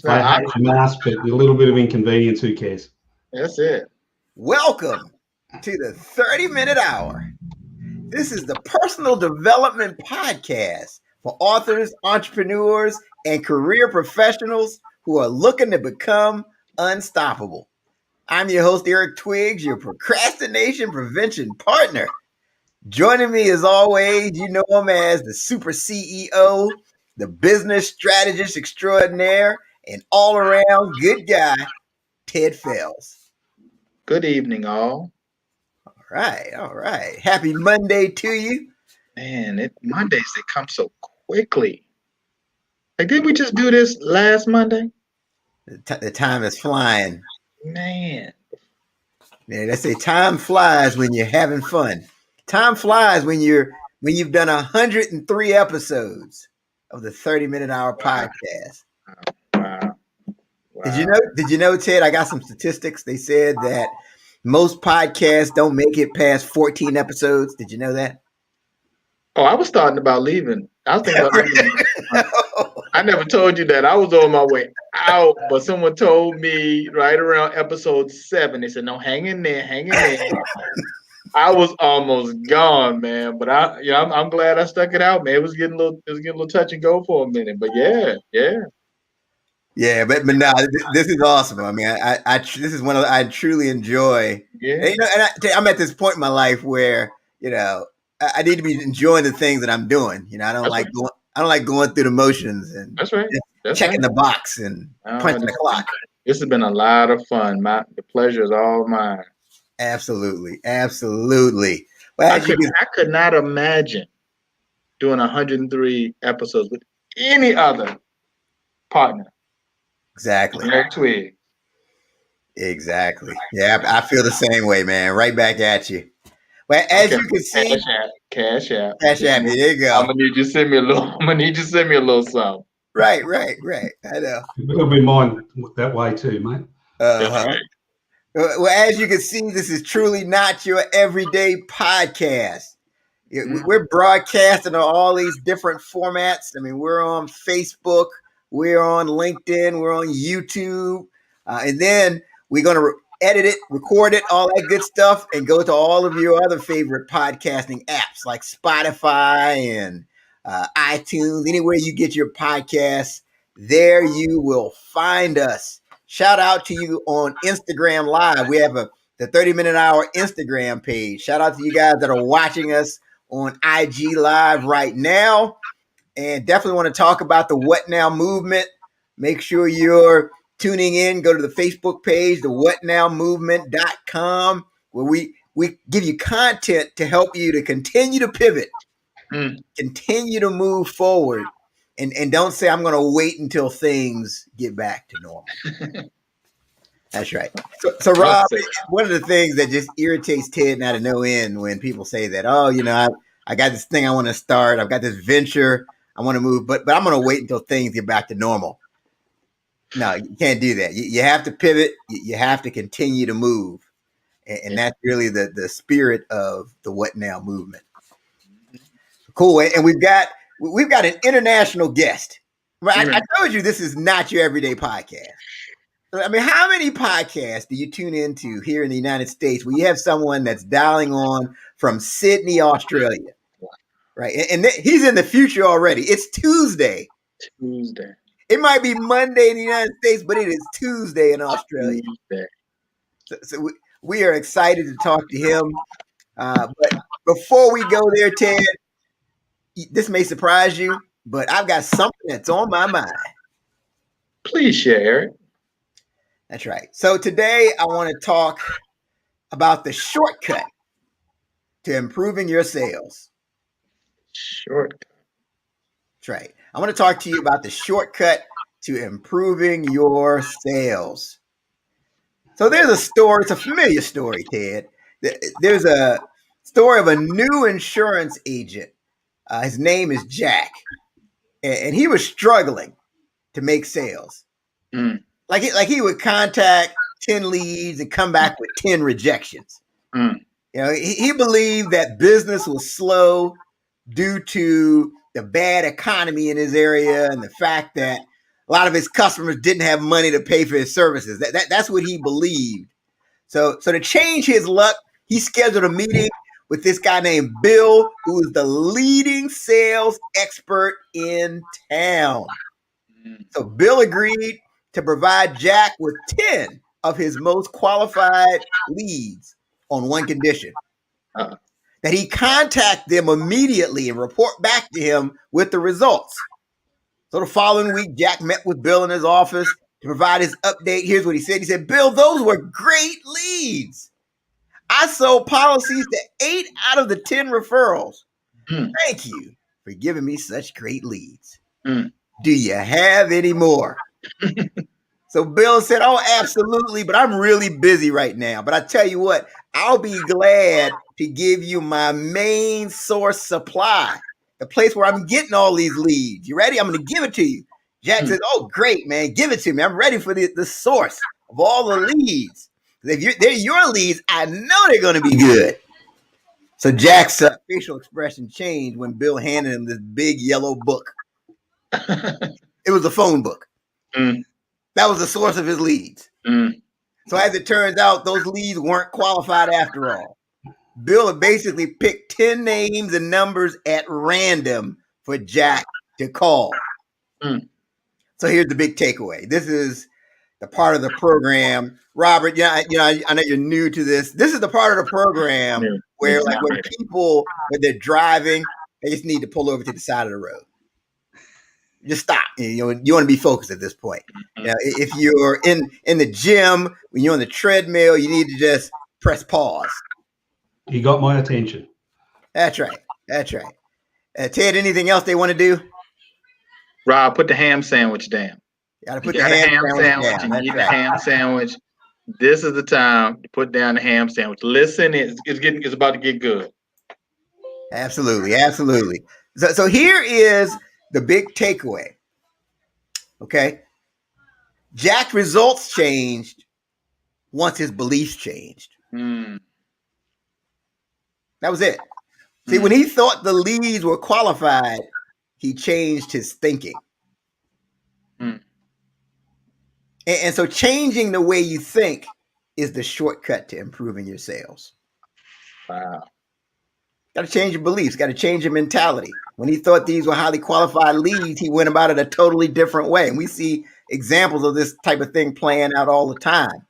I hate the mask, but a little bit of inconvenience, who cares? That's it. Welcome to the 30-minute hour. This is the personal development podcast for authors, entrepreneurs, and career professionals who are looking to become unstoppable. I'm your host, Eric Twiggs, your procrastination prevention partner. Joining me as always, you know him as the super CEO, the business strategist extraordinaire, and all around good guy, Ted Fells. Good evening, all. All right. Happy Monday to you. Man, Mondays they come so quickly. Like, didn't we just do this last Monday? The time is flying. Man. Yeah, they say time flies when you're having fun. Time flies when you've done 103 episodes of the 30-minute hour podcast. Wow. Did you know, Ted? I got some statistics. They said that most podcasts don't make it past 14 episodes. Did you know that? Oh, I was starting about leaving. I was thinking about leaving. I never told you that. I was on my way out, but someone told me right around episode 7. They said, "No, hang in there." I was almost gone, man. But I'm glad I stuck it out, man. It was getting a little touch and go for a minute. But yeah. Yeah, but no, this is awesome. I mean, this is one of I truly enjoy. Yeah. And I'm at this point in my life where I need to be enjoying the things that I'm doing. I don't like going through the motions and that's right. That's checking right. the box and punching the clock. This has been a lot of fun. The pleasure is all mine. Absolutely. Well, I could not imagine doing 103 episodes with any other partner. Exactly. Eric Twig. Exactly. Yeah, I feel the same way, man. Right back at you. Well, as you can see, Cash App. There you go. I'm gonna need you to send me a little something. Right. I know. It'll be mine that way too, mate. Right. Well, as you can see, this is truly not your everyday podcast. We're broadcasting on all these different formats. I mean, we're on Facebook, we're on LinkedIn, we're on YouTube, and then we're going to edit it, record it, all that good stuff, and go to all of your other favorite podcasting apps like Spotify and iTunes, anywhere you get your podcasts. There you will find us. Shout out to you on Instagram Live. We have the 30-minute hour Instagram page. Shout out to you guys that are watching us on IG Live right now. And definitely want to talk about the What Now movement. Make sure you're tuning in. Go to the Facebook page, the whatnowmovement.com, where we give you content to help you to continue to pivot, continue to move forward. And don't say, I'm going to wait until things get back to normal. That's right. So Rob, one of the things that just irritates Ted out of no end when people say that, I got this thing I want to start. I've got this venture I want to move, but I'm going to wait until things get back to normal. No, you can't do that. You have to pivot. You have to continue to move. And that's really the spirit of the What Now movement. Cool. And we've got an international guest. I told you this is not your everyday podcast. I mean, how many podcasts do you tune into here in the United States where you have someone that's dialing on from Sydney, Australia, right? And he's in the future already. It's Tuesday. It might be Monday in the United States, but it is Tuesday in Australia. So we are excited to talk to him. But before we go there, Ted, this may surprise you, but I've got something that's on my mind. Please share, Eric. That's right. So today I want to talk about the shortcut to improving your sales. Shortcut. That's right. I want to talk to you about the shortcut to improving your sales. So there's a story. It's a familiar story, Ted. There's a story of a new insurance agent. His name is Jack, and he was struggling to make sales. Like he would contact 10 leads and come back with 10 rejections. He believed that business was slow due to the bad economy in his area and the fact that a lot of his customers didn't have money to pay for his services. That's what he believed. So to change his luck, he scheduled a meeting with this guy named Bill, who is the leading sales expert in town. So Bill agreed to provide Jack with 10 of his most qualified leads on one condition. That he contact them immediately and report back to him with the results. So the following week, Jack met with Bill in his office to provide his update. Here's what he said. He said, Bill, those were great leads. I sold policies to 8 out of the 10 referrals. Thank you for giving me such great leads. Do you have any more? So Bill said, oh, absolutely, but I'm really busy right now. But I tell you what, I'll be glad to give you my main source supply, the place where I'm getting all these leads. You ready? I'm going to give it to you. Jack says, oh, great, man. Give it to me. I'm ready for the source of all the leads. If they're your leads, I know they're going to be good. So Jack's facial expression changed when Bill handed him this big yellow book. It was a phone book. That was the source of his leads. So as it turns out, those leads weren't qualified after all. Bill had basically picked 10 names and numbers at random for Jack to call. So here's the big takeaway. This is the part of the program. Robert, I know you're new to this. This is the part of the program where like when people, when they're driving, they just need to pull over to the side of the road. Just stop. You want to be focused at this point. If you're in the gym, when you're on the treadmill, you need to just press pause. You got my attention. That's right. Ted, anything else they want to do? Rob, put the ham sandwich down. Gotta put the ham sandwich down. You eat the ham sandwich. This is the time to put down the ham sandwich. Listen, it's about to get good. Absolutely. So here is the big takeaway. Okay. Jack's results changed once his beliefs changed. That was it. See, when he thought the leads were qualified, he changed his thinking. And so changing the way you think is the shortcut to improving your sales. Wow. Got to change your beliefs. Got to change your mentality. When he thought these were highly qualified leads, he went about it a totally different way. And we see examples of this type of thing playing out all the time.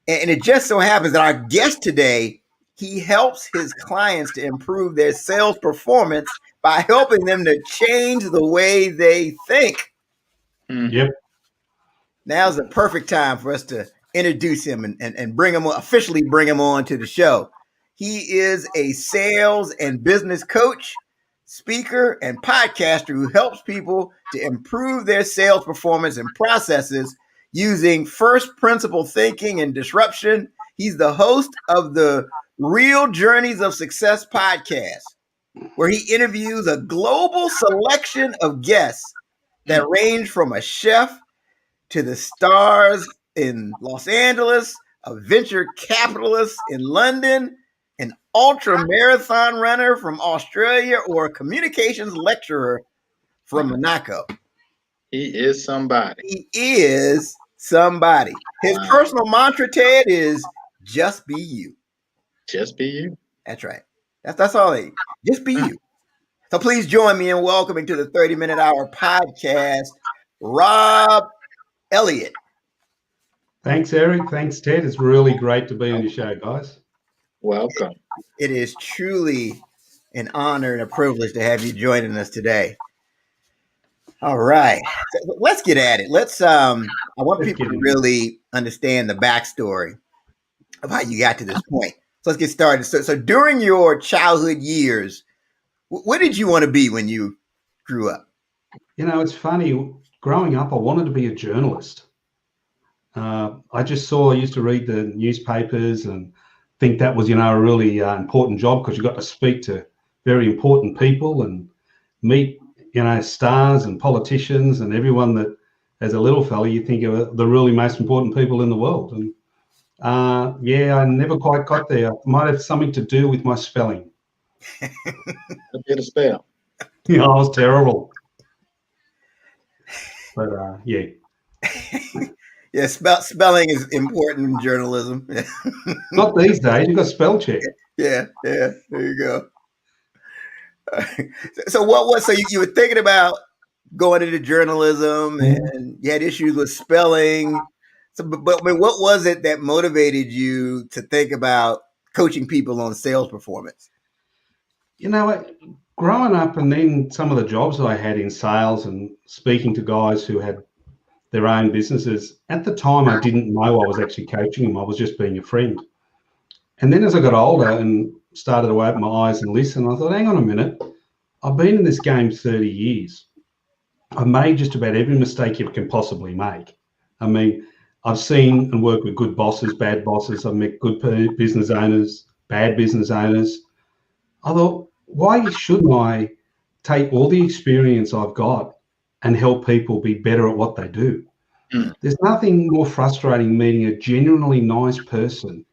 And it just so happens that our guest today, he helps his clients to improve their sales performance by helping them to change the way they think. Yep. Now's the perfect time for us to introduce him and officially bring him on to the show. He is a sales and business coach, speaker, and podcaster who helps people to improve their sales performance and processes using first principle thinking and disruption. He's the host of the Real Journeys of Success podcast, where he interviews a global selection of guests that range from a chef to the stars in Los Angeles, a venture capitalist in London, an ultra marathon runner from Australia, or a communications lecturer from Monaco. He is somebody. His personal mantra, Ted, is just be you. Just be you. That's right. That's all they just be you. So please join me in welcoming to the 30-minute hour podcast, Rob Elliot. Thanks, Eric. Thanks, Ted. It's really great to be on your show, guys. Welcome. It is truly an honor and a privilege to have you joining us today. All right. So let's get at it. I want people to really understand the backstory of how you got to this point. So let's get started. So during your childhood years, what did you want to be when you grew up? It's funny. Growing up, I wanted to be a journalist. I used to read the newspapers and think that was, a really important job because you got to speak to very important people and meet, stars and politicians and everyone that, as a little fella, you think of the really most important people in the world. And I never quite got there. It might have something to do with my spelling. A bit of spell. I was terrible. But yeah. Yeah, spelling is important in journalism. Not these days. You've got spell check. Yeah. There you go. So what? So you were thinking about going into journalism, and you had issues with spelling. So, but I mean, what was it that motivated you to think about coaching people on sales performance? You know, growing up and then some of the jobs I had in sales and speaking to guys who had their own businesses, at the time I didn't know I was actually coaching them. I was just being a friend. And then as I got older and started to open my eyes and listen, I thought, hang on a minute, I've been in this game 30 years. I've made just about every mistake you can possibly make. I mean, I've seen and worked with good bosses, bad bosses. I've met good business owners, bad business owners. I thought, why shouldn't I take all the experience I've got and help people be better at what they do? There's nothing more frustrating meeting a genuinely nice person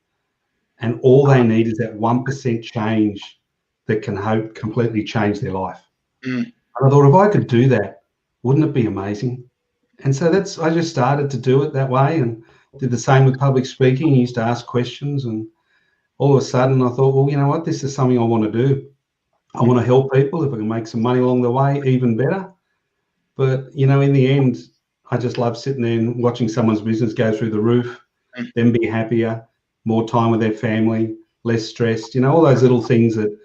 and all they need is that 1% change that can hope completely change their life. And I thought, if I could do that, wouldn't it be amazing? And so I just started to do it that way and did the same with public speaking. I used to ask questions, and all of a sudden I thought, well, you know what, this is something I want to do. I want to help people. If I can make some money along the way, even better. But, you know, in the end, I just love sitting there and watching someone's business go through the roof, them be happier, more time with their family, less stressed, you know, all those little things that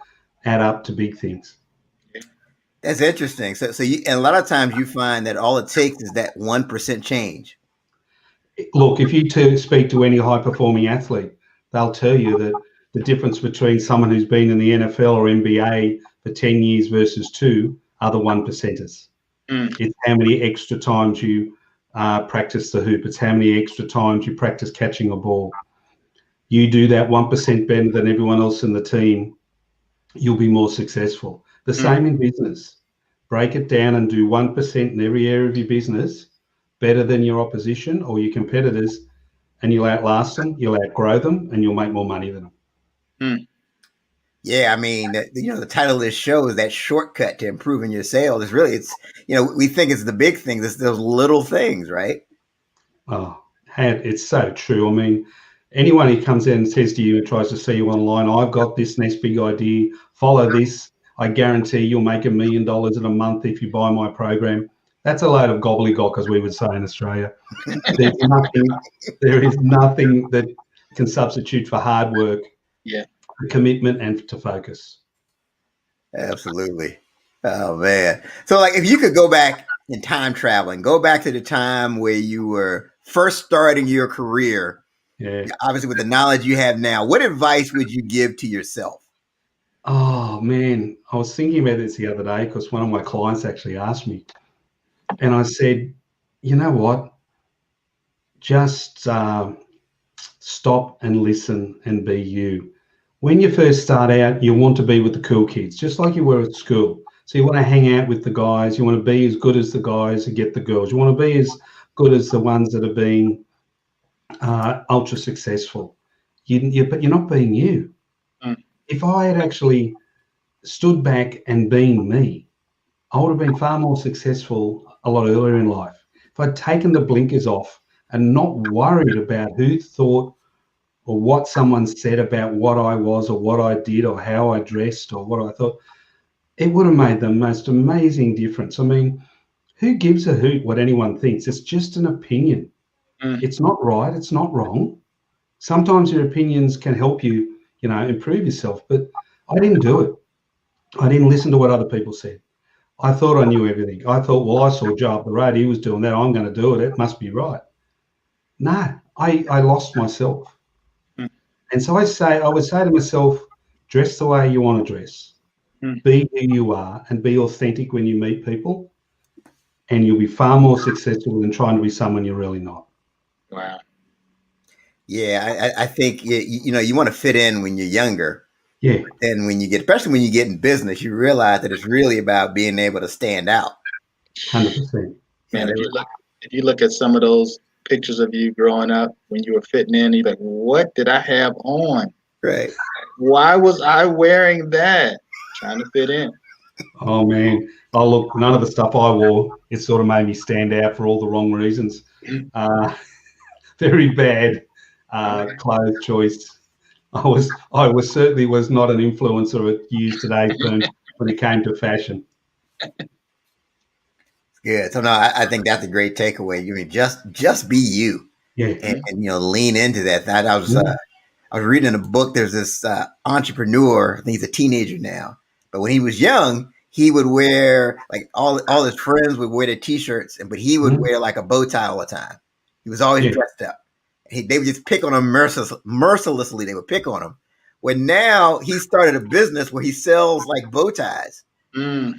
add up to big things. That's interesting. So and a lot of times you find that all it takes is that 1% change. Look, if you speak to any high-performing athlete, they'll tell you that the difference between someone who's been in the NFL or NBA for 10 years versus 2 are the 1%ers. It's how many extra times you practice the hoop. It's how many extra times you practice catching a ball. You do that 1% better than everyone else in the team, you'll be more successful. The same in business. Break it down and do 1% in every area of your business better than your opposition or your competitors, and you'll outlast them, you'll outgrow them, and you'll make more money than them. Yeah, I mean, the title of this show is that shortcut to improving your sales. It's we think it's the big things, it's those little things, right? Oh, it's so true. I mean, anyone who comes in and says to you and tries to see you online, I've got this next big idea, follow this. I guarantee you'll make $1 million in a month if you buy my program. That's a load of gobbledygook, as we would say in Australia. There is nothing that can substitute for hard work, commitment, and to focus. Absolutely. Oh, man. So, like, if you could go back in time traveling, go back to the time where you were first starting your career, obviously with the knowledge you have now, what advice would you give to yourself? Oh, man. I was thinking about this the other day because one of my clients actually asked me. And I said, you know what? Just stop and listen and be you. When you first start out, you want to be with the cool kids, just like you were at school. So you want to hang out with the guys. You want to be as good as the guys and get the girls. You want to be as good as the ones that are being ultra successful. But you're not being you. If I had actually stood back and been me, I would have been far more successful a lot earlier in life. If I'd taken the blinkers off and not worried about who thought or what someone said about what I was or what I did or how I dressed or what I thought, it would have made the most amazing difference. I mean, who gives a hoot what anyone thinks? It's just an opinion. It's not right. It's not wrong. Sometimes your opinions can help you, improve yourself, but I didn't do it. I didn't listen to what other people said. I thought I knew everything. I thought, well, I saw Joe up the road. He was doing that. I'm going to do it. It must be right. No, I lost myself. And so I would say to myself, dress the way you want to dress. Be who you are and be authentic when you meet people. And you'll be far more successful than trying to be someone you're really not. Wow. Yeah, I think, you want to fit in when you're younger. Yeah. And especially when you get in business, you realize that it's really about being able to stand out. 100%. Man, if you look at some of those pictures of you growing up when you were fitting in, you're like, what did I have on? Right. Why was I wearing that? Trying to fit in. Oh man, oh look, none of the stuff I wore, it sort of made me stand out for all the wrong reasons. Very bad clothes choice. I was certainly was not an influencer to use today's terms when it came to fashion. Good. So no, I think that's a great takeaway. You mean just be you, Yeah. and lean into that. That I was reading a book. There's this entrepreneur. I think he's a teenager now, but when he was young, he would wear like all his friends would wear their t-shirts, but he would wear like a bow tie all the time. He was always dressed up. They would just pick on him mercilessly. They would pick on him. When now he started a business where he sells like bow ties. Mm.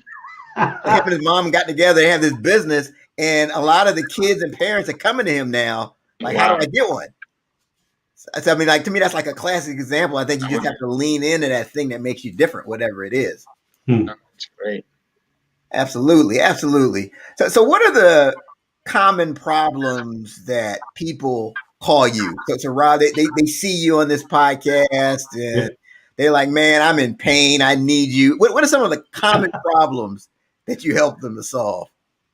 Him and his mom got together. They have this business, and a lot of the kids and parents are coming to him now. Like, how do I get one? So I mean, like to me, that's like a classic example. I think you just have to lean into that thing that makes you different, whatever it is. That's great. Absolutely, absolutely. So what are the common problems that people call you? So Rob, they see you on this podcast, and they're like, "Man, I'm in pain. I need you." What are some of the common problems that you help them to solve?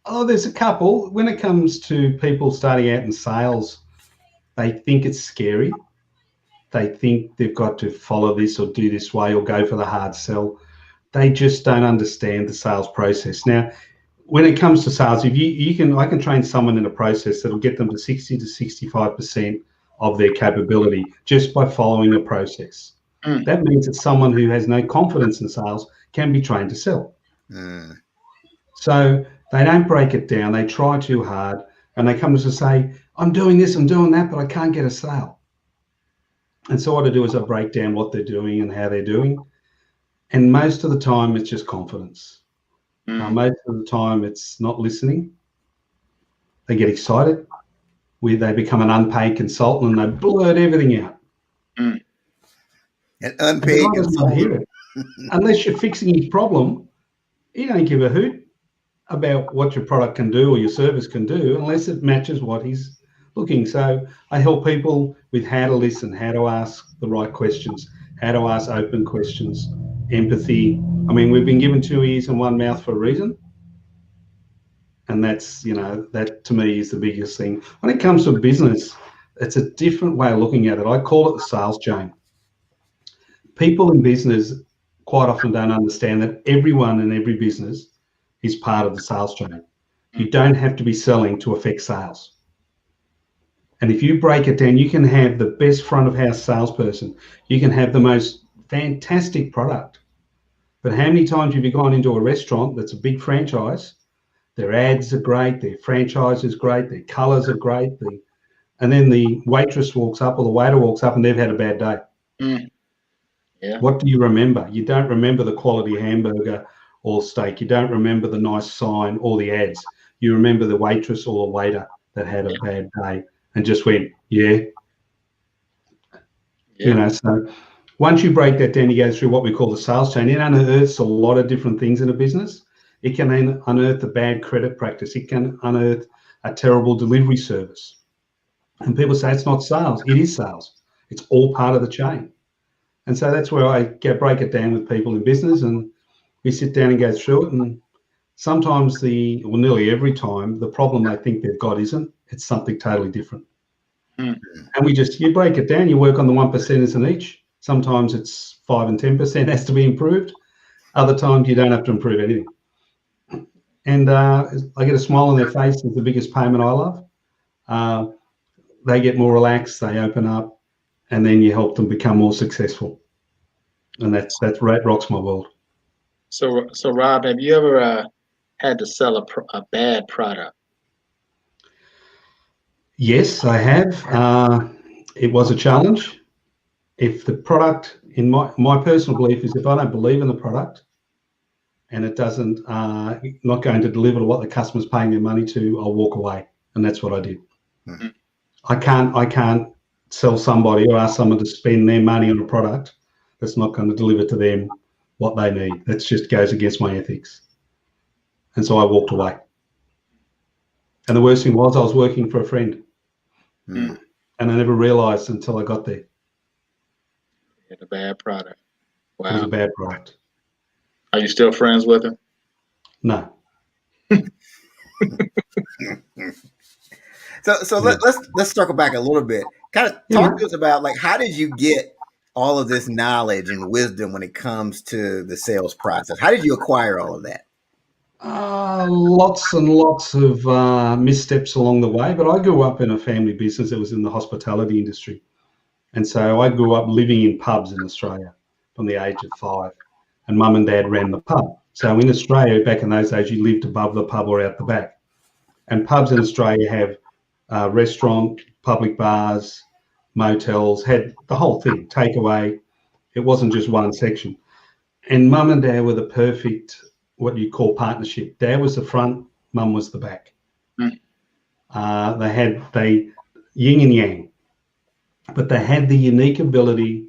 Oh, there's a couple. When it comes to people starting out in sales, they think it's scary. They think they've got to follow this or do this way or go for the hard sell. They just don't understand the sales process. Now, when it comes to sales, if I can train someone in a process that'll get them to 60 to 65% of their capability just by following a process. That means that someone who has no confidence in sales can be trained to sell. So they don't break it down. They try too hard and they come to say, I'm doing this, I'm doing that, but I can't get a sale. And so what I do is I break down what they're doing and how they're doing. And most of the time, it's just confidence. Most of the time, it's not listening. They get excited. They become an unpaid consultant and they blurt everything out. An unpaid consultant. Unless you're fixing his problem, you don't give a hoot about what your product can do or your service can do unless it matches what he's looking. So I help people with how to listen, how to ask the right questions, how to ask open questions, empathy. I mean, we've been given 2 ears and 1 mouth for a reason. And that's, that to me is the biggest thing. When it comes to business, it's a different way of looking at it. I call it the sales chain. People in business quite often don't understand that everyone in every business is part of the sales chain. You don't have to be selling to affect sales. And if you break it down, you can have the best front of house salesperson. You can have the most fantastic product. But how many times have you gone into a restaurant that's a big franchise? Their ads are great, their franchise is great, their colors are great, and then the waitress walks up or the waiter walks up and they've had a bad day. Yeah. What do you remember? You don't remember the quality hamburger or steak. You don't remember the nice sign or the ads. You remember the waitress or the waiter that had a bad day and just went, So once you break that down, you go through what we call the sales chain. It unearths a lot of different things in a business. It can unearth a bad credit practice. It can unearth a terrible delivery service. And people say it's not sales. It is sales. It's all part of the chain. And so that's where I break it down with people in business, and we sit down and go through it. And sometimes nearly every time, the problem they think they've got isn't. It's something totally different. And you break it down. You work on the 1%ers in each. Sometimes it's 5 and 10% has to be improved. Other times you don't have to improve anything. And I get a smile on their face. It's the biggest payment I love. They get more relaxed. They open up, and then you help them become more successful. And that rocks my world. So Rob, have you ever had to sell a bad product? Yes, I have. It was a challenge. If the product, in my personal belief, is if I don't believe in the product, and it doesn't not going to deliver to what the customer's paying their money to, I'll walk away. And that's what I did. I can't sell somebody or ask someone to spend their money on a product that's not going to deliver to them what they need. That just goes against my ethics. And so I walked away. And the worst thing was I was working for a friend. And I never realized until I got there. It's a bad product. Wow. It was a bad product. Are you still friends with him? No. So let's circle back a little bit. Kind of talk to us about, like, how did you get all of this knowledge and wisdom when it comes to the sales process? How did you acquire all of that? Lots and lots of missteps along the way, but I grew up in a family business that was in the hospitality industry. And so I grew up living in pubs in Australia from the age of 5, and mum and dad ran the pub. So in Australia, back in those days, you lived above the pub or out the back. And pubs in Australia have restaurant, public bars, motels, had the whole thing, takeaway. It wasn't just one section. And mum and dad were the perfect, what you call partnership. Dad was the front, mum was the back. They yin and yang, but they had the unique ability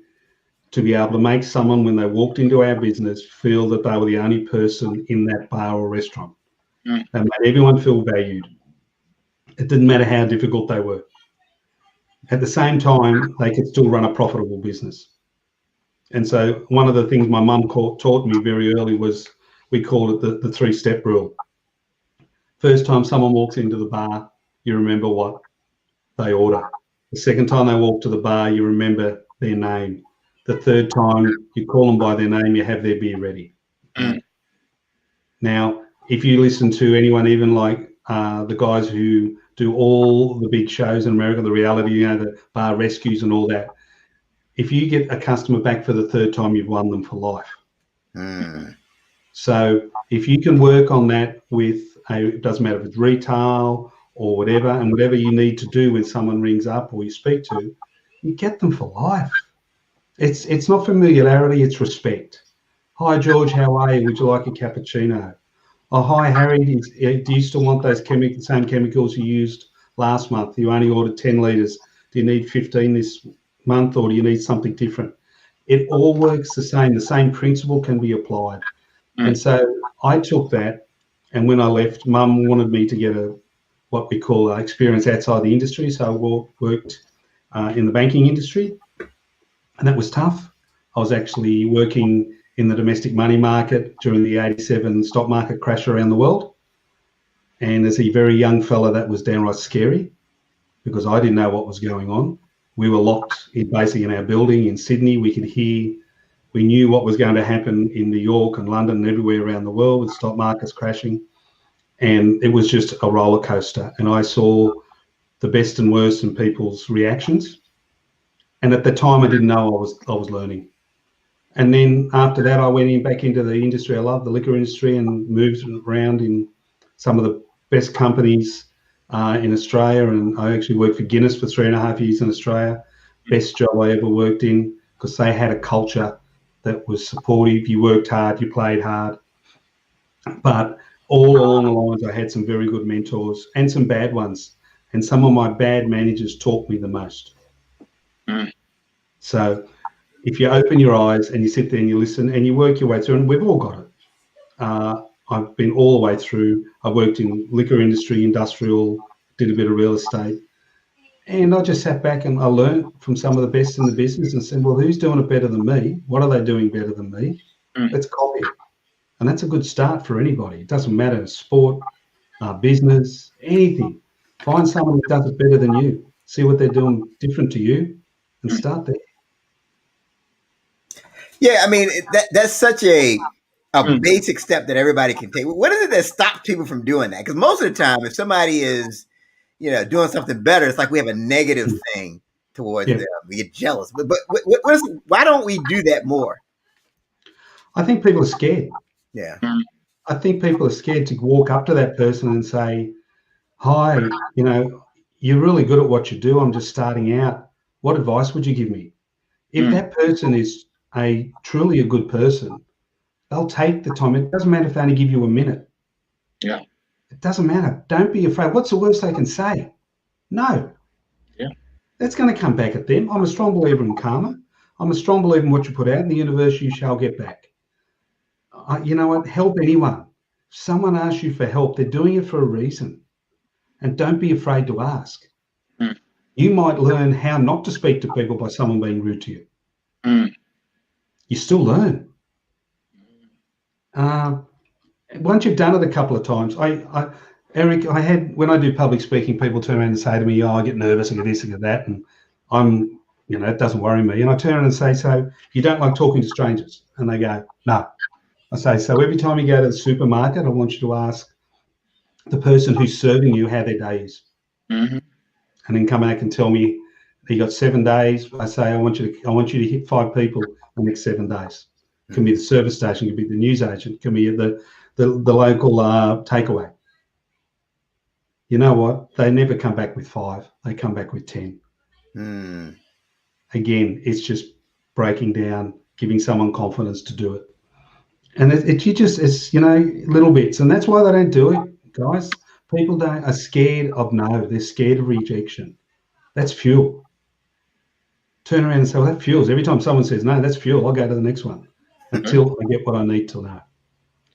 to be able to make someone, when they walked into our business, feel that they were the only person in that bar or restaurant. They made everyone feel valued. It didn't matter how difficult they were. At the same time, they could still run a profitable business. And so one of the things my mum taught me very early was, we called it the 3-step rule. First time someone walks into the bar, you remember what they order. The second time they walk to the bar, you remember their name. The third time you call them by their name, you have their beer ready. Now, if you listen to anyone, even like the guys who do all the big shows in America, the reality, the bar rescues and all that, if you get a customer back for the third time, you've won them for life. So if you can work on that with, it doesn't matter if it's retail or whatever, and whatever you need to do when someone rings up or you speak to, you get them for life. It's not familiarity, it's respect. Hi, George, how are you? Would you like a cappuccino? Oh, hi, Harry, do you still want those same chemicals you used last month? You only ordered 10 litres. Do you need 15 this month, or do you need something different? It all works the same. The same principle can be applied. And so I took that, and when I left, Mum wanted me to get what we call experience outside the industry. So I worked in the banking industry, and that was tough. I was actually working in the domestic money market during the 87 stock market crash around the world. And as a very young fella, that was downright scary, because I didn't know what was going on. We were locked basically in our building in Sydney. We knew what was going to happen in New York and London and everywhere around the world with stock markets crashing. And it was just a roller coaster. And I saw the best and worst in people's reactions. And at the time, I didn't know I was learning. And then after that, I went back into the industry. I love the liquor industry, and moved around in some of the best companies in Australia. And I actually worked for Guinness for 3.5 years in Australia. Best job I ever worked in, because they had a culture that was supportive. You worked hard, you played hard. But all along the lines, I had some very good mentors and some bad ones. And some of my bad managers taught me the most. So if you open your eyes and you sit there and you listen and you work your way through, and we've all got it. I've been all the way through. I worked in liquor industry, industrial, did a bit of real estate. And I just sat back and I learned from some of the best in the business and said, well, who's doing it better than me? What are they doing better than me? Let's copy it. And that's a good start for anybody. It doesn't matter, sport, business, anything. Find someone who does it better than you. See what they're doing different to you and start there. Yeah, I mean, that's such a basic step that everybody can take. What is it that stops people from doing that? Because most of the time, if somebody is, doing something better, it's like we have a negative thing towards them. We get jealous. But why don't we do that more? I think people are scared. Yeah. I think people are scared to walk up to that person and say, hi, you're really good at what you do. I'm just starting out. What advice would you give me? If that person is truly a good person, they'll take the time. It doesn't matter if they only give you a minute. Yeah. It doesn't matter. Don't be afraid. What's the worst they can say? No. Yeah. That's going to come back at them. I'm a strong believer in karma. I'm a strong believer in what you put out in the universe, you shall get back. You know what? Help anyone. If someone asks you for help, they're doing it for a reason. And don't be afraid to ask. You might learn how not to speak to people by someone being rude to you. You still learn. Once you've done it a couple of times, Eric, when I do public speaking, people turn around and say to me, "Oh, I get nervous, I get this, I get that," and it doesn't worry me. And I turn around and say, "So you don't like talking to strangers?" And they go, "No." I say, "So every time you go to the supermarket, I want you to ask the person who's serving you how their day is, Mm-hmm. and then come back and tell me you got 7 days." I say, I want you to hit 5 people the next 7 days. It can be the service station, it can be the news agent, it can be the local takeaway. You know what? They never come back with 5. They come back with 10. Again, it's just breaking down, giving someone confidence to do it. And it's little bits. And that's why they don't do it, guys. People are scared of no. They're scared of rejection. That's fuel. Turn around and say, well, that fuels. Every time someone says no, that's fuel. I'll go to the next one until I get what I need to know.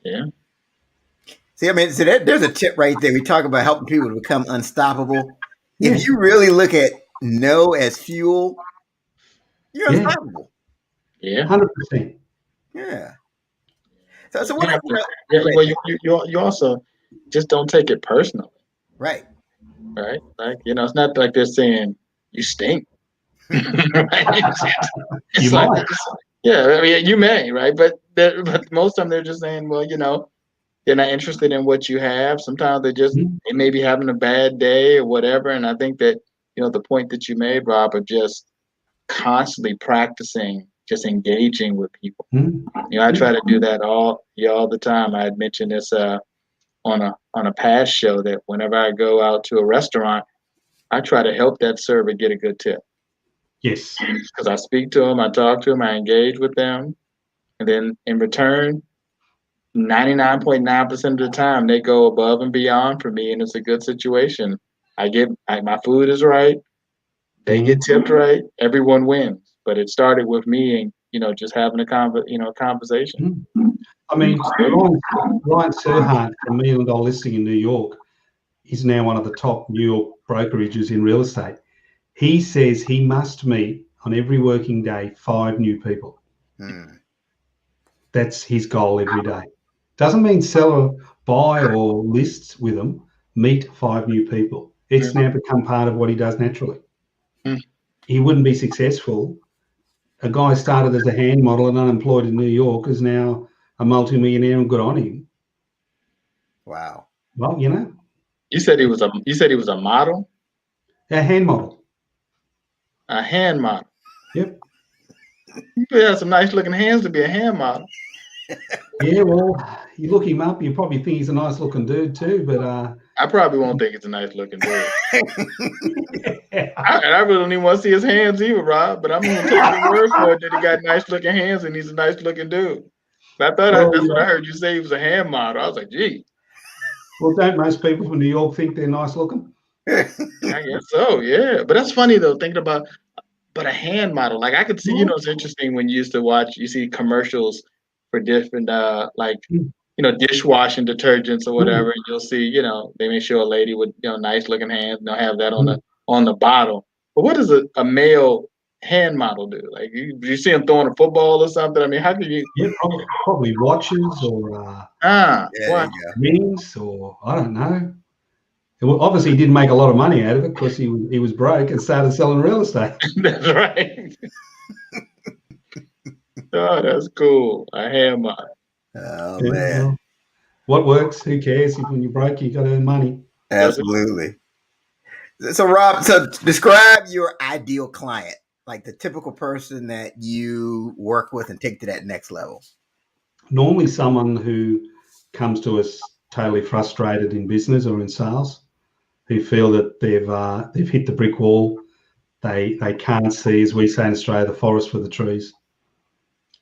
Yeah. See, I mean, so there's a tip right there. We talk about helping people to become unstoppable. Yeah. If you really look at no as fuel, you're unstoppable. Yeah. 100%. Yeah. So what? Well, you also just don't take it personally. Right. Right. Like, it's not like they're saying you stink. Right? You might. Yeah, I mean, you may, right? But most of them, they're just saying, well, they're not interested in what you have. Sometimes they may be having a bad day or whatever. And I think that, the point that you made, Rob, of just constantly practicing, just engaging with people. I try to do that all the time. I had mentioned this on a past show that whenever I go out to a restaurant, I try to help that server get a good tip. Yes. Because I speak to them, I talk to them, I engage with them. And then in return, 99.9% of the time, they go above and beyond for me, and it's a good situation. My food is right. They get tipped right. Everyone wins. But it started with me and, just having a conversation. I mean, Ryan Serhant from $1 Million Listing in New York is now one of the top New York brokerages in real estate. He says he must meet on every working day 5 new people. That's his goal every day. Doesn't mean sell or buy or list with them. Meet 5 new people. It's now become part of what he does naturally. He wouldn't be successful. A guy started as a hand model and unemployed in New York is now a multimillionaire, and good on him. Wow. Well, You said he was a model? A hand model. A hand model. Yep. You have some nice looking hands to be a hand model. Yeah, well, you look him up, you probably think he's a nice looking dude too, but I probably won't think it's a nice looking dude. I really don't even want to see his hands either, Rob, but I'm going to take your word for it that he got nice looking hands and he's a nice looking dude. But I thought that's what I heard you say, he was a hand model. I was like, gee. Well, don't most people from New York think they're nice looking? I guess so, yeah. But that's funny though, thinking about, but a hand model. Like I could see, it's interesting when you used to you see commercials for different, dishwashing detergents or whatever, and you'll see, they may show a lady with, nice looking hands, and they'll have that on the bottle. But what does a male hand model do? Like you see him throwing a football or something? I mean, how could you? Yeah, probably watches or rings or I don't know. Well, obviously, he didn't make a lot of money out of it because he was broke and started selling real estate. That's right. Oh, that's cool. A hand model. Oh, man. Well, what works? Who cares? When you're broke, you got to earn money. Absolutely. So, Rob, describe your ideal client, like the typical person that you work with and take to that next level. Normally someone who comes to us totally frustrated in business or in sales, who feel that they've hit the brick wall. They can't see, as we say in Australia, the forest for the trees.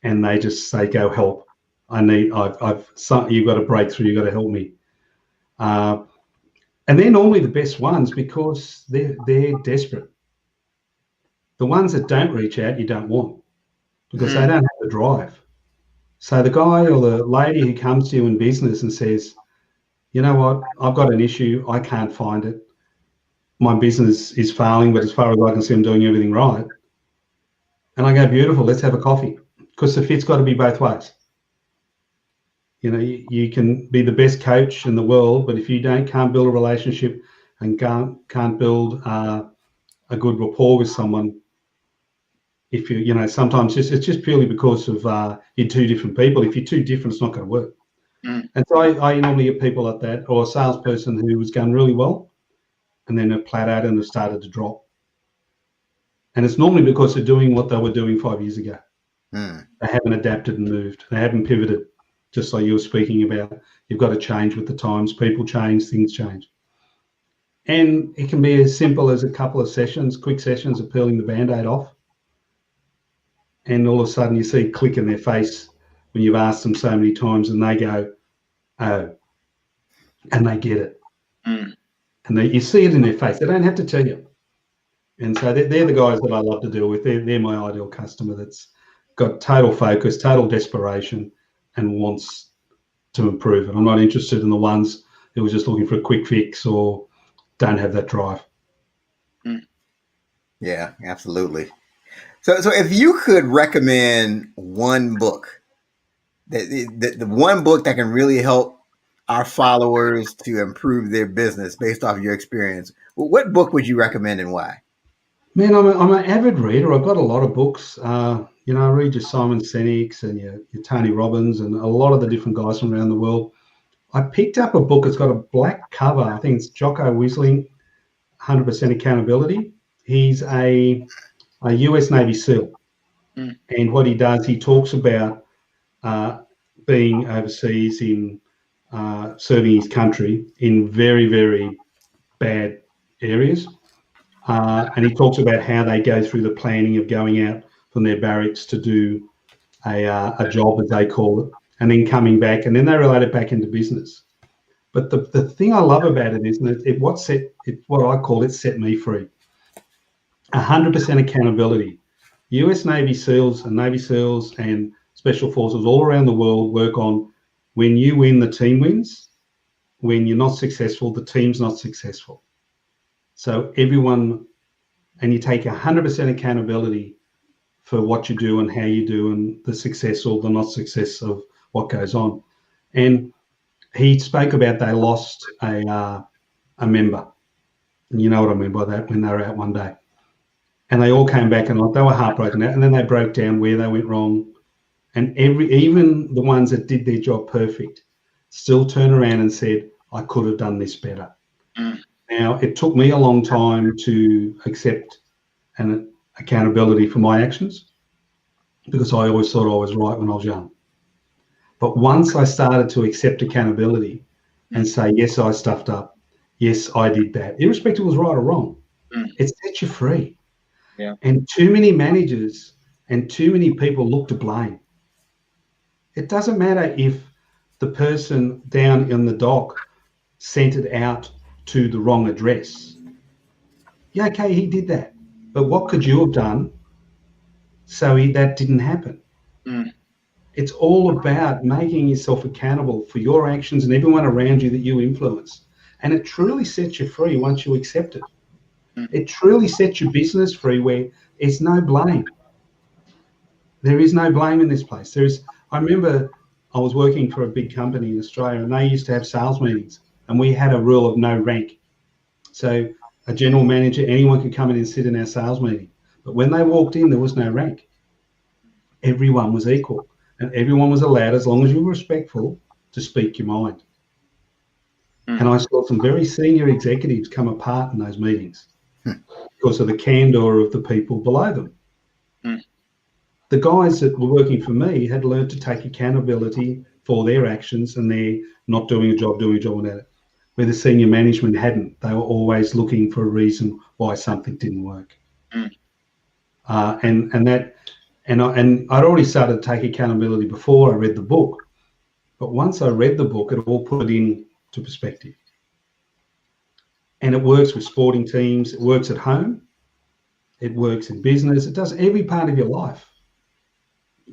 And they just say, go help. You've got to break through, you've got to help me. And they're normally the best ones because they're desperate. The ones that don't reach out, you don't want because they don't have the drive. So the guy or the lady who comes to you in business and says, you know what, I've got an issue, I can't find it. My business is failing, but as far as I can see, I'm doing everything right. And I go, beautiful, let's have a coffee because the fit's got to be both ways. You can be the best coach in the world, but if you can't build a relationship and can't build a good rapport with someone, if sometimes it's just purely because of you're two different people. If you're too different, it's not going to work. And so I normally get people like that, or a salesperson who was going really well, and then they're flat out and have started to drop. And it's normally because they're doing what they were doing 5 years ago. They haven't adapted and moved. They haven't pivoted, just like you were speaking about. You've got to change with the times. People change, things change. And it can be as simple as a couple of sessions, quick sessions of peeling the Band-Aid off. And all of a sudden you see a click in their face when you've asked them so many times, and they go, oh, and they get it. And you see it in their face. They don't have to tell you. And so they're the guys that I love to deal with. They're my ideal customer that's got total focus, total desperation, and wants to improve. And I'm not interested in the ones who are just looking for a quick fix or don't have that drive. Yeah, absolutely. So if you could recommend one book, the one book that can really help our followers to improve their business based off of your experience, what book would you recommend and why? Man, I'm an avid reader. I've got a lot of books. I read your Simon Sinek's and your Tony Robbins and a lot of the different guys from around the world. I picked up a book. It's got a black cover. I think it's Jocko Willink, 100% Accountability. He's a US Navy SEAL. And what he does, he talks about being overseas in serving his country in very, very bad areas. And he talks about how they go through the planning of going out from their barracks to do a job, as they call it, and then coming back, and then they relate it back into business. But the thing I love about it is that what I call it set me free. 100% accountability. US Navy SEALs and Navy SEALs and Special Forces all around the world work on when you win, the team wins. When you're not successful, the team's not successful. So everyone, and you take 100% accountability for what you do and how you do and the success or the not success of what goes on. And he spoke about they lost a member. And you know what I mean by that, when they were out one day. And they all came back and they were heartbroken out, and then they broke down where they went wrong. And even the ones that did their job perfect still turned around and said, I could have done this better. Now, it took me a long time to accept an accountability for my actions because I always thought I was right when I was young. But once I started to accept accountability and say, yes, I stuffed up. Yes, I did that. Irrespective of it was right or wrong, it sets you free. Yeah. And too many managers and too many people look to blame. It doesn't matter if the person down in the dock sent it out to the wrong address. Yeah, okay, he did that. But what could you have done so that didn't happen? It's all about making yourself accountable for your actions and everyone around you that you influence. And it truly sets you free once you accept it. It truly sets your business free where it's no blame. There is no blame in this place. I remember I was working for a big company in Australia, and they used to have sales meetings, and we had a rule of no rank. So a general manager, anyone could come in and sit in our sales meeting. But when they walked in, there was no rank. Everyone was equal, and everyone was allowed, as long as you were respectful, to speak your mind. And I saw some very senior executives come apart in those meetings because of the candor of the people below them. The guys that were working for me had learned to take accountability for their actions, and they're not doing a job without it. Where the senior management hadn't. They were always looking for a reason why something didn't work. And I'd already started to take accountability before I read the book. But once I read the book, it all put it into perspective. And it works with sporting teams. It works at home. It works in business. It does every part of your life.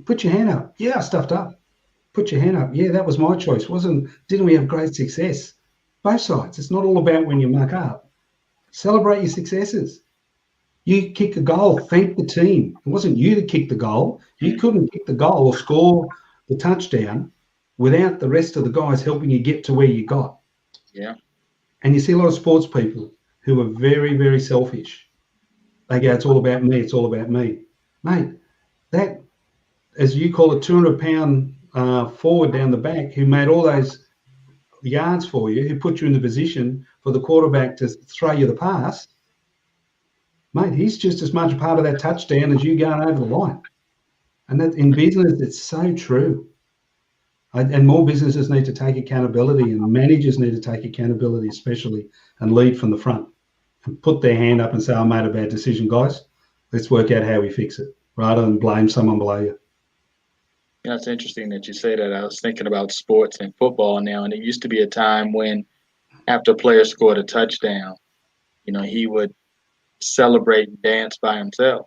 Put your hand up. Yeah, I stuffed up. Put your hand up. Yeah, that was my choice. Didn't we have great success? Both sides. It's not all about when you muck up. Celebrate your successes. You kick a goal, thank the team. It wasn't you that kicked the goal. You couldn't kick the goal or score the touchdown without the rest of the guys helping you get to where you got. Yeah. And you see a lot of sports people who are very, very selfish. They go, it's all about me. It's all about me. Mate, that, as you call it, 200-pound forward down the back who made all those yards for you, who put you in the position for the quarterback to throw you the pass, mate, he's just as much a part of that touchdown as you going over the line. And that in business, it's so true. And more businesses need to take accountability, and managers need to take accountability, especially, and lead from the front and put their hand up and say, I made a bad decision, guys. Let's work out how we fix it, rather than blame someone below you. You know, it's interesting that you say that. I was thinking about sports and football now, and it used to be a time when after a player scored a touchdown, you know, he would celebrate and dance by himself.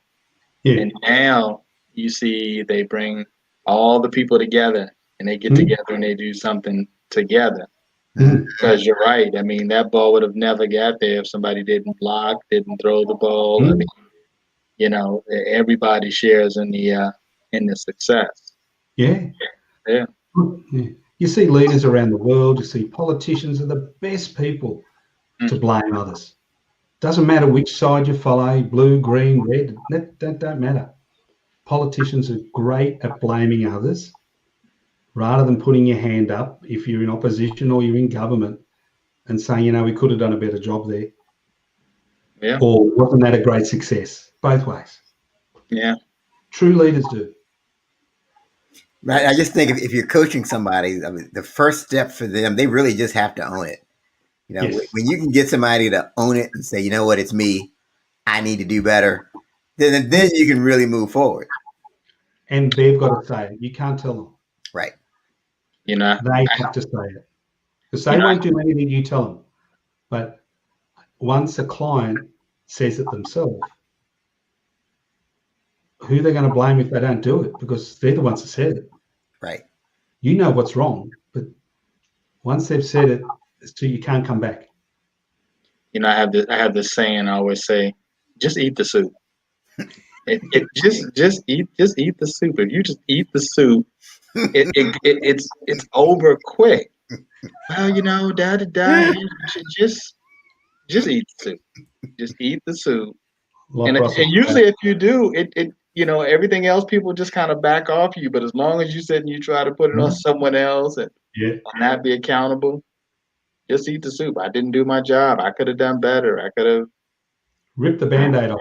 Yeah. And now you see they bring all the people together and they get together and they do something together. Because you're right. I mean, that ball would have never got there if somebody didn't block, didn't throw the ball. I mean, you know, everybody shares in the success. Yeah. Yeah. You see leaders around the world, you see politicians are the best people to blame others. Doesn't matter which side you follow, blue, green, red, that don't matter. Politicians are great at blaming others rather than putting your hand up if you're in opposition or you're in government and saying, you know, we could have done a better job there. Yeah. Or wasn't that a great success? Both ways. Yeah. True leaders do. Right. I just think if you're coaching somebody, I mean, the first step for them, they really just have to own it. You know, Yes. when you can get somebody to own it and say, you know what, it's me, I need to do better, then you can really move forward. And they've got to say it. You can't tell them. Right. You know, They have to say it. Because they won't do anything you tell them. But once a client says it themselves, who they're going to blame if they don't do it? Because they're the ones that said it. Right. You know what's wrong, but once they've said it, you can't come back. You know, I have this saying I always say, just eat the soup. Just eat the soup. If you just eat the soup, it's over quick. Well, you know, you should just eat the soup. Just eat the soup. Like And usually if you do, it you know, everything else people just kind of back off you. But as long as you sit and you try to put it on someone else and not be accountable, just eat the soup. I didn't do my job. I could have done better. I could have ripped the Band-Aid off.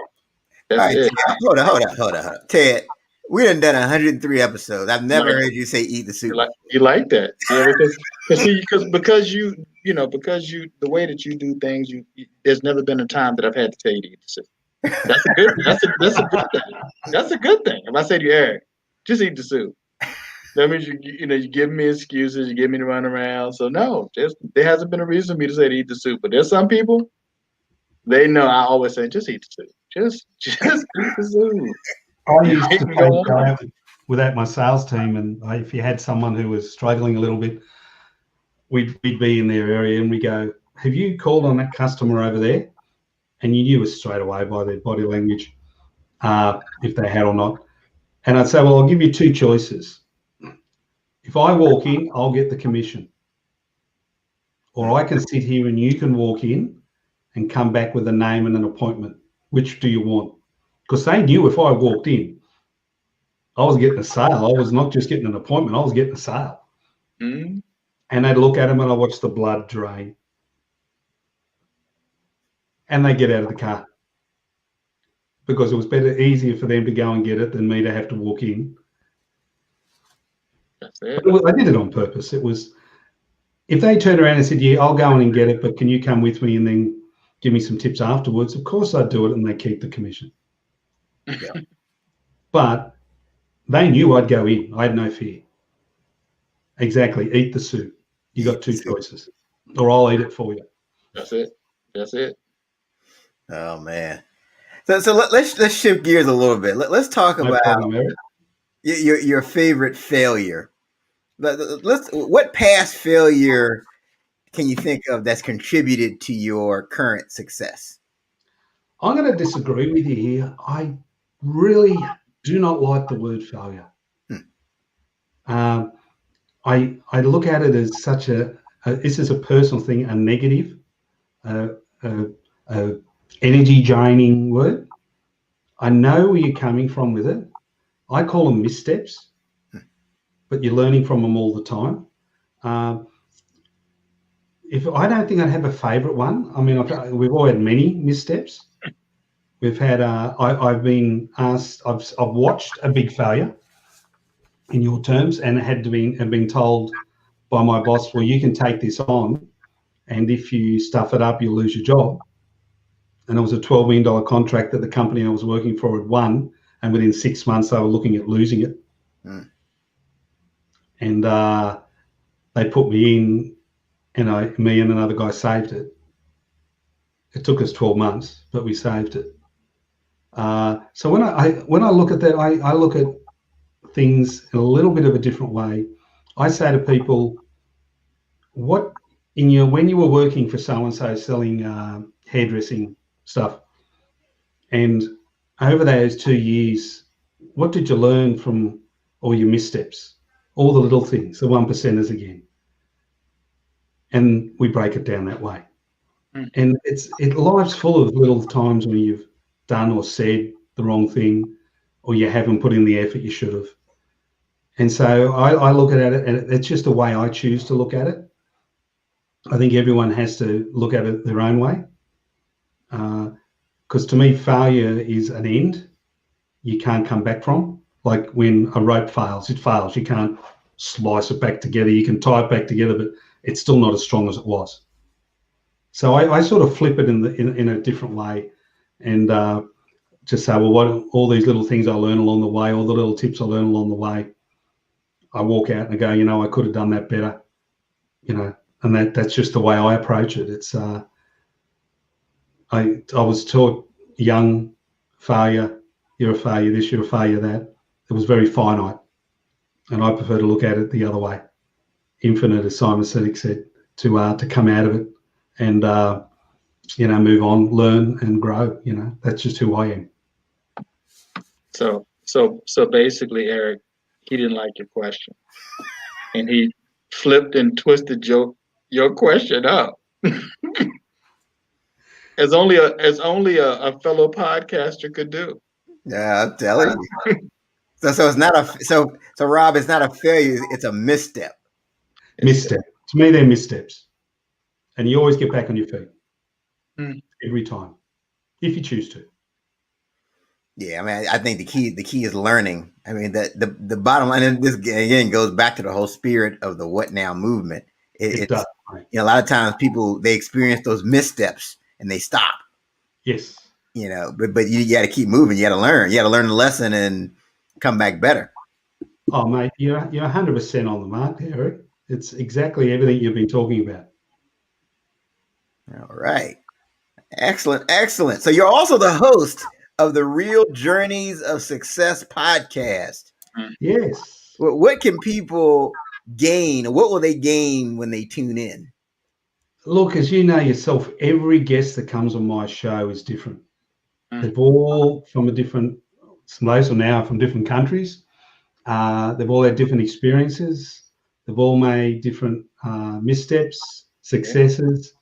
That's all right, it. Ted, hold on. Ted, we done 103 episodes. I've never heard you say eat the soup. You like that. Yeah, because you the way that you do things, there's never been a time that I've had to tell you to eat the soup. That's a good thing. That's a good thing. If I say to you, Eric, just eat the soup. That means you give me excuses, you give me to run around. So no, there hasn't been a reason for me to say to eat the soup. But there's some people, they know I always say, just eat the soup. Just eat the soup. I used to play without my sales team, and if you had someone who was struggling a little bit, we'd be in their area and we go, have you called on that customer over there? And you knew it straight away by their body language if they had or not. And I'd say, well, I'll give you two choices. If I walk in, I'll get the commission. Or I can sit here and you can walk in and come back with a name and an appointment. Which do you want? Because they knew if I walked in, I was getting a sale. I was not just getting an appointment, I was getting a sale. Mm-hmm. And they'd look at them and I watch the blood drain. And they get out of the car. Because it was easier for them to go and get it than me to have to walk in. That's it. I did it on purpose. It was, if they turned around and said, yeah, I'll go in and get it, but can you come with me and then give me some tips afterwards? Of course I'd do it, and they keep the commission. Yeah. But they knew I'd go in. I had no fear. Exactly. Eat the soup. You got two choices. Or I'll eat it for you. That's it. Oh man. So let's shift gears a little bit. Let's talk about your favorite failure. What past failure can you think of that's contributed to your current success? I'm going to disagree with you here. I really do not like the word failure. I look at it as such this is a personal thing, a negative, a energy draining word. I know where you're coming from with it. I call them missteps, but you're learning from them all the time. If I don't think I'd have a favourite one. I mean, we've all had many missteps. We've had. I've been asked. I've watched a big failure, in your terms, and have been told by my boss, well, you can take this on, and if you stuff it up, you'll lose your job. And it was a $12 million contract that the company I was working for had won, and within 6 months they were looking at losing it. And they put me in, and me and another guy saved it. It took us 12 months, but we saved it. So when I look at that, I look at things in a little bit of a different way. I say to people, when you were working for so-and-so selling hairdressing stuff, and over those 2 years, what did you learn from all your missteps, all the little things, the 1%ers again? And we break it down that way. And life's full of little times when you've done or said the wrong thing, or you haven't put in the effort you should have. And so I look at it, and it's just the way I choose to look at it. I think everyone has to look at it their own way. Because to me, failure is an end you can't come back from. Like when a rope fails, it fails. You can't slice it back together. You can tie it back together, but it's still not as strong as it was. So I sort of flip it in a different way, and just say, well, what all these little things I learn along the way, all the little tips I learn along the way, I walk out and I go, I could have done that better, and that's just the way I approach it. It's I was taught young, failure, you're a failure this, you're a failure that. It was very finite, and I prefer to look at it the other way, infinite, as Simon Sinek said, to come out of it and move on, learn and grow. That's just who I am. So basically, Eric, he didn't like your question, and he flipped and twisted your question up. as only a fellow podcaster could do. Yeah, I'm telling you. So it's not so Rob, it's not a failure, it's a misstep. Misstep. To me, they're missteps. And you always get back on your feet. Every time, if you choose to. Yeah, I mean, I think the key is learning. I mean, the bottom line, and this again goes back to the whole spirit of the What Now movement. It does. Right. A lot of times people, they experience those missteps and they stop. Yes. But you got to keep moving. You got to learn. You got to learn the lesson and come back better. Oh, mate, you're 100% on the mark there, Eric. It's exactly everything you've been talking about. All right. Excellent. So you're also the host of the Real Journeys of Success podcast. Yes. What can people gain? What will they gain when they tune in? Look, as you know yourself, every guest that comes on my show is different. They've all most are now from different countries. They've all had different experiences. They've all made different missteps, successes,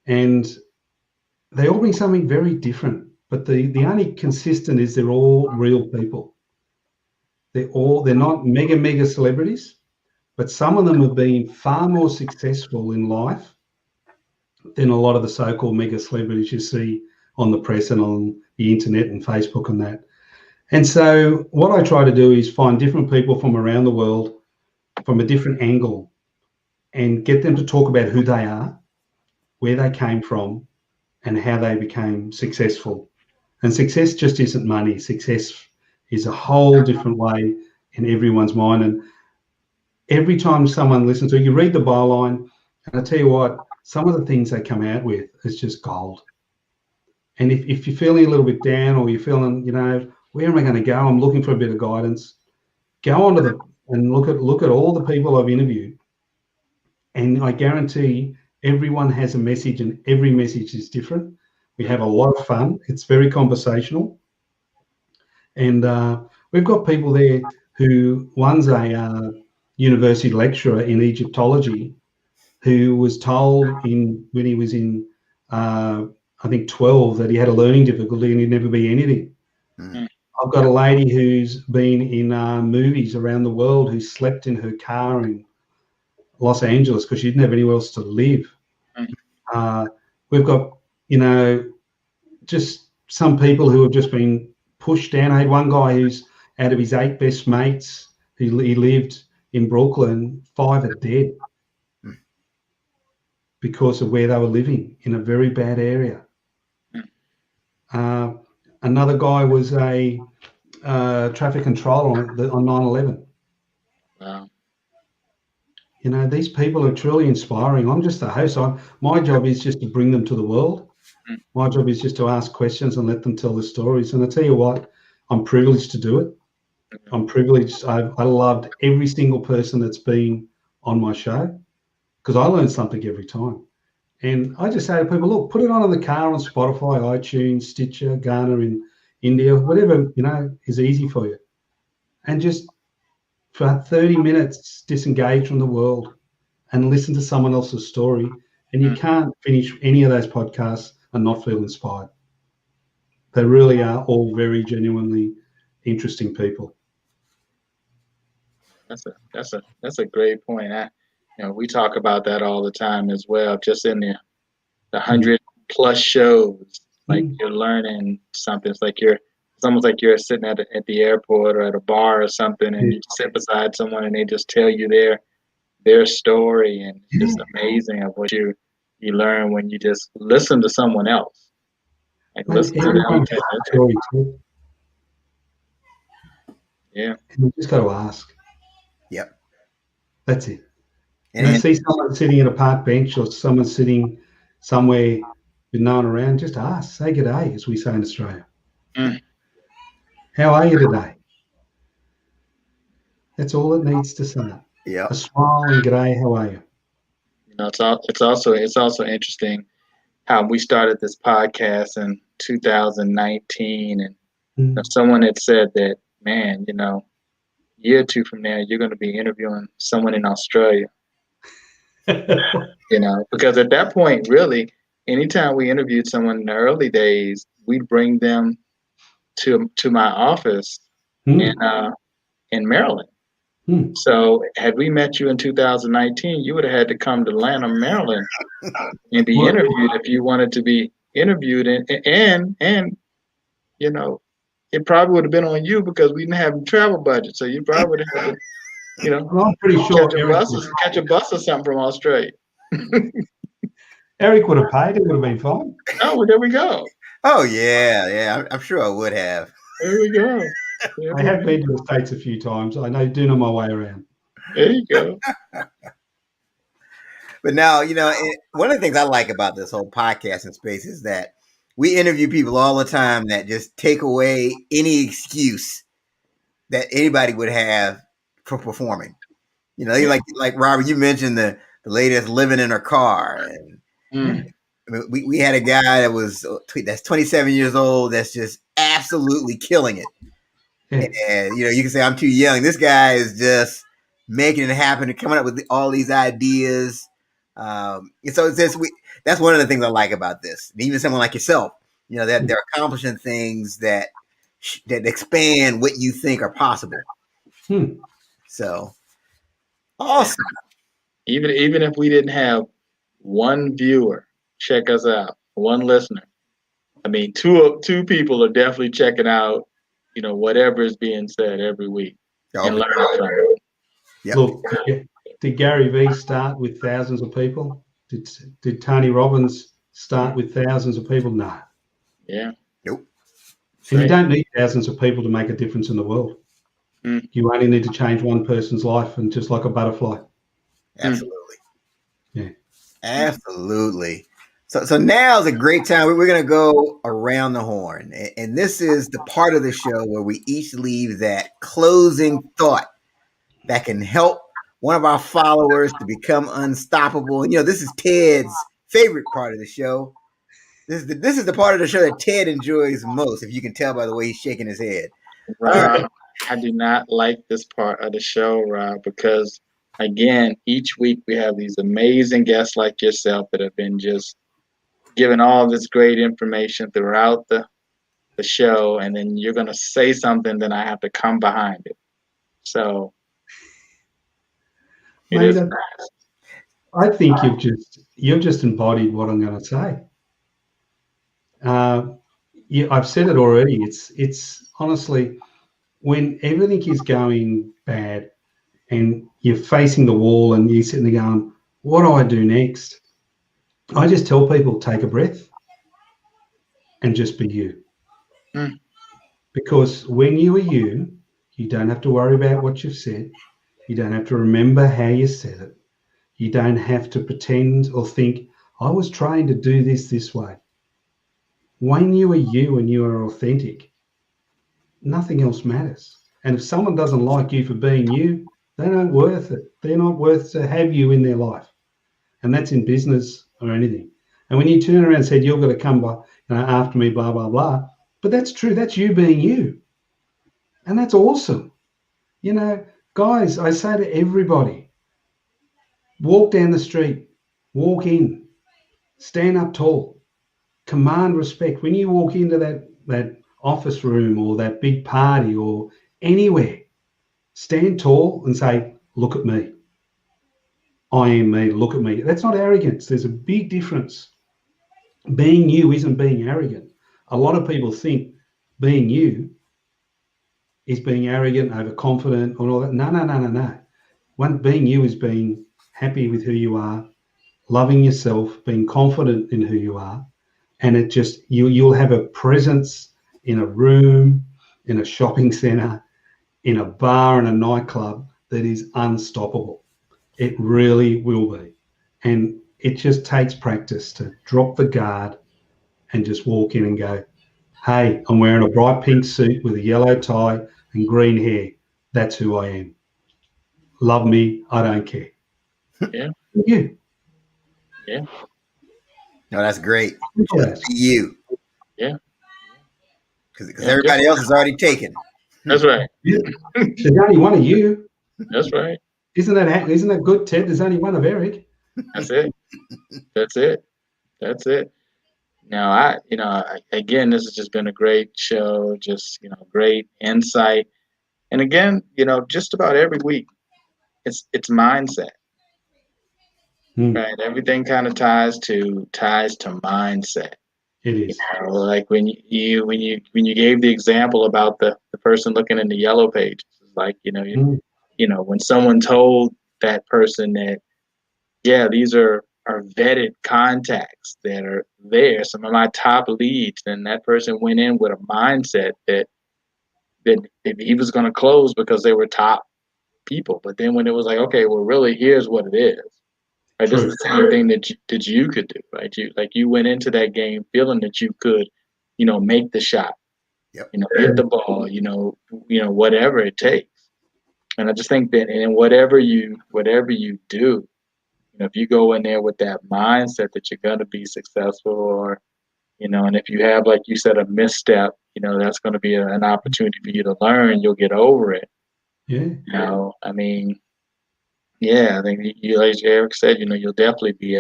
and they all bring something very different. But the only consistent is they're all real people. They're not mega celebrities, but some of them have been far more successful in life than a lot of the so-called mega celebrities you see on the press and on the internet and Facebook and that. And so what I try to do is find different people from around the world from a different angle and get them to talk about who they are, where they came from, and how they became successful. And success just isn't money. Success is a whole different way in everyone's mind. And every time someone listens to it, you read the byline, and I tell you what, some of the things they come out with is just gold. And if you're feeling a little bit down, or you're feeling, where am I going to go? I'm looking for a bit of guidance. Go onto and look at all the people I've interviewed, and I guarantee everyone has a message, and every message is different. We have a lot of fun. It's very conversational, and we've got people there who one's a university lecturer in Egyptology who was told when he was in, I think 12, that he had a learning difficulty and he'd never be anything. Mm. I've got a lady who's been in movies around the world who slept in her car in Los Angeles because she didn't have anywhere else to live. We've got, just some people who have just been pushed down. I had one guy who's out of his 8 best mates, he lived in Brooklyn, 5 are dead because of where they were living in a very bad area. Another guy was a traffic controller on 9/11. Wow. These people are truly inspiring. I'm just the host. My job is just to bring them to the world. My job is just to ask questions and let them tell the stories. And I tell you what, I'm privileged to do it. I'm privileged. I loved every single person that's been on my show because I learn something every time. And I just say to people, look, put it on in the car on Spotify, iTunes, Stitcher, Ghana in India, whatever, is easy for you. And just for 30 minutes, disengage from the world and listen to someone else's story. And you can't finish any of those podcasts and not feel inspired. They really are all very genuinely interesting people. That's a great point. We talk about that all the time as well. Just in the 100+ shows, like you're learning something. It's almost like you're sitting at the airport or at a bar or something, and you sit beside someone and they just tell you their story, and it's just amazing of what you learn when you just listen to someone else. Like listen to them. Story too. Yeah. And you just got to ask. Yep. That's it. And I see someone sitting at a park bench or someone sitting somewhere with no one around, just ask. Say good day, as we say in Australia. How are you today? That's all it needs to say. Yeah. A smile and good day, how are you? It's also interesting how we started this podcast in 2019, and someone had said that, man, a year or two from now, you're going to be interviewing someone in Australia. Because at that point, really, anytime we interviewed someone in the early days, we'd bring them to my office in Maryland. So had we met you in 2019, you would have had to come to Atlanta, Maryland, and be interviewed if you wanted to be interviewed. And it probably would have been on you because we didn't have travel budget. So you probably would have had to, I'm pretty sure catch a bus or something from Australia. Eric would have paid. It would have been fine. Oh, well, there we go. Oh, yeah. I'm sure I would have. There we go. I have been to the States a few times. I do know my way around. There you go. But now, one of the things I like about this whole podcasting space is that we interview people all the time that just take away any excuse that anybody would have for performing. Like Robert, you mentioned the lady that's living in her car. And I mean, we had a guy that's 27 years old that's just absolutely killing it. And you can say I'm too young. This guy is just making it happen and coming up with all these ideas. And so that's one of the things I like about this. And even someone like yourself, that they're accomplishing things that expand what you think are possible. So awesome. Even if we didn't have one viewer check us out, one listener, I mean, two people are definitely checking out, whatever is being said every week and learning from it. Yep. Look, did Gary Vee start with thousands of people? Did Tony Robbins start with thousands of people? No. Yeah. Nope. And you don't need thousands of people to make a difference in the world. You only need to change one person's life, and just like a butterfly. Absolutely. Yeah. Absolutely. So now is a great time. We're going to go around the horn. And this is the part of the show where we each leave that closing thought that can help one of our followers to become unstoppable. And, this is Ted's favorite part of the show. This is the part of the show that Ted enjoys most, if you can tell by the way he's shaking his head. Rob, I do not like this part of the show, Rob, because again, each week we have these amazing guests like yourself that have been just giving all this great information throughout the show, and then you're going to say something, then I have to come behind it. So it Mate, is. I think you've just embodied what I'm going to say. I've said it already. It's honestly, when everything is going bad and you're facing the wall and you're sitting there going, what do I do next? I just tell people, take a breath and just be you. Mm. Because when you are you, you don't have to worry about what you've said. You don't have to remember how you said it. You don't have to pretend or think, I was trying to do this way. When you are you and you are authentic, nothing else matters. And if someone doesn't like you for being you, they're not worth it. They're not worth to have you in their life. And that's in business or anything. And when you turn around and said, you're going to come by, after me, blah, blah, blah. But that's true. That's you being you. And that's awesome. Guys, I say to everybody, walk down the street, walk in, stand up tall, command respect. When you walk into that office room or that big party or anywhere, stand tall and say, look at me. I am me, look at me. That's not arrogance. There's a big difference. Being you isn't being arrogant. A lot of people think being you is being arrogant, overconfident, and all that. No. Being you is being happy with who you are, loving yourself, being confident in who you are, and it just you'll have a presence in a room, in a shopping centre, in a bar, in a nightclub that is unstoppable. It really will be, and it just takes practice to drop the guard and just walk in and go, hey, I'm wearing a bright pink suit with a yellow tie and green hair. That's who I am. Love me, I don't care. Yeah. You. Yeah. No, that's great. Just be you. Yeah. Because everybody else is already taken. That's right. Yeah. There's only one of you. That's right. Isn't that good, Ted? There's only one of Eric. That's it. That's it. Now, again, this has just been a great show, just, great insight. And again, just about every week, it's mindset, right? Everything kind of ties to mindset. It is. Like when you gave the example about the person looking in the yellow pages, like, when someone told that person that, yeah, these are vetted contacts that are there, some of my top leads, and that person went in with a mindset that he was going to close because they were top people. But then when it was like, okay, well, really, here's what it is. Right? This is the same thing that you could do, right? You went into that game feeling that you could, make the shot, hit the ball, whatever it takes. And I just think that, and whatever you do, if you go in there with that mindset that you're going to be successful, or, and if you have, like you said, a misstep, that's going to be an opportunity for you to learn. You'll get over it. Yeah. I mean, yeah, I think you, like Eric said, you'll definitely be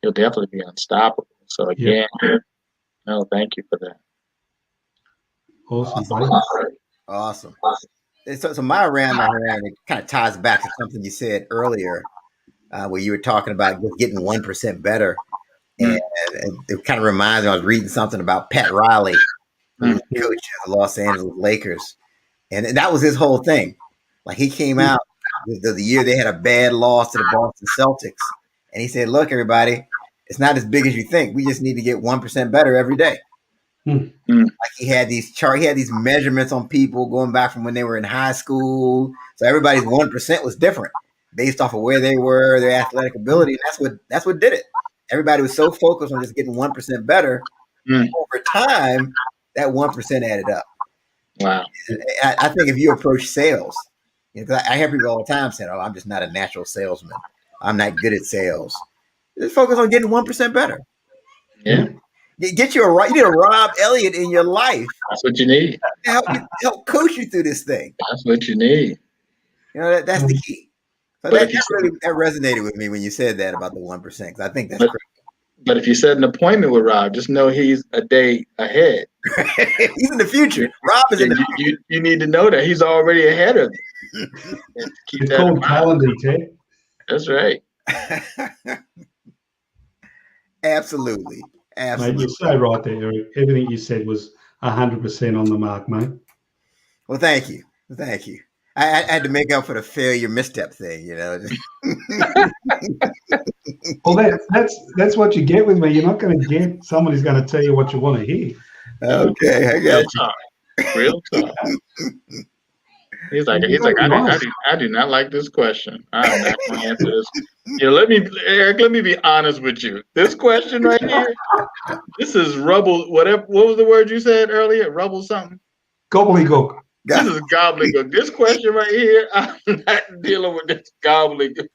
unstoppable. So again, no, thank you for that. Awesome. So my around it kind of ties back to something you said earlier, where you were talking about just getting 1% better. And it kind of reminds me, I was reading something about Pat Riley, who's the coach of the Los Angeles Lakers. And that was his whole thing. Like, he came out the year they had a bad loss to the Boston Celtics. And he said, look, everybody, it's not as big as you think. We just need to get 1% better every day. Like, he had these measurements on people going back from when they were in high school. So everybody's 1% was different based off of where they were, their athletic ability. And that's what did it. Everybody was so focused on just getting 1% better. Over time, that 1% added up. Wow. I think if you approach sales, I hear people all the time saying, oh, I'm just not a natural salesman. I'm not good at sales. Just focus on getting 1% better. Yeah. You need a Rob Elliot in your life. That's what you need. To help coach you through this thing. That's what you need. That's the key. So that resonated with me when you said that about the 1%. I think that's great. But if you set an appointment with Rob, just know he's a day ahead. He's in the future. Rob is in the future. You need to know that he's already ahead of you. It's called calendar, Ted. That's right. Absolutely. Mate, you're so right there, Eric. Everything you said was 100% on the mark, mate. Well, thank you. I had to make up for the failure misstep thing, Well, that's what you get with me. You're not going to get someone who's going to tell you what you want to hear. Okay, I got Real talk. He's like, I do not like this question. I'm not going to answer this. Eric, let me be honest with you. This question right here, this is rubble. What was the word you said earlier? Rubble something? Gobbledygook. This is gobbledygook. This question right here, I'm not dealing with this gobbledygook.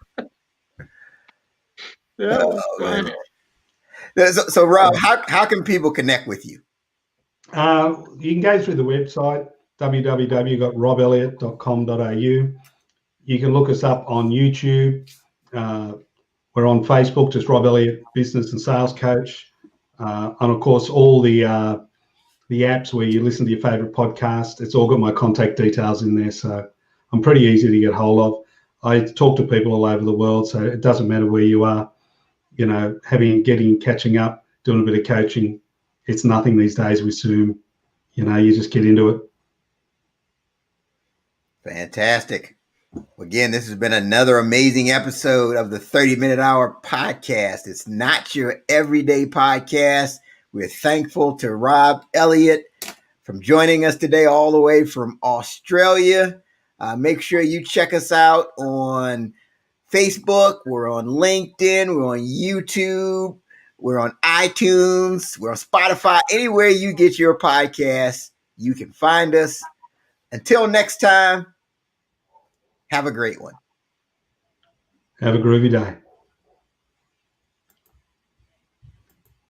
So Rob, how can people connect with you? You can go through the website, www.robelliot.com.au. You can look us up on YouTube. We're on Facebook, just Rob Elliott Business and Sales Coach. And of course, all the apps where you listen to your favorite podcast, it's all got my contact details in there. So I'm pretty easy to get hold of. I talk to people all over the world, so it doesn't matter where you are, catching up, doing a bit of coaching. It's nothing these days with Zoom. You just get into it. Fantastic. Again, this has been another amazing episode of the 30-Minute Hour podcast. It's not your everyday podcast. We're thankful to Rob Elliott from joining us today all the way from Australia. Make sure you check us out on Facebook. We're on LinkedIn. We're on YouTube. We're on iTunes. We're on Spotify. Anywhere you get your podcasts, you can find us. Until next time, have a great one. Have a groovy day.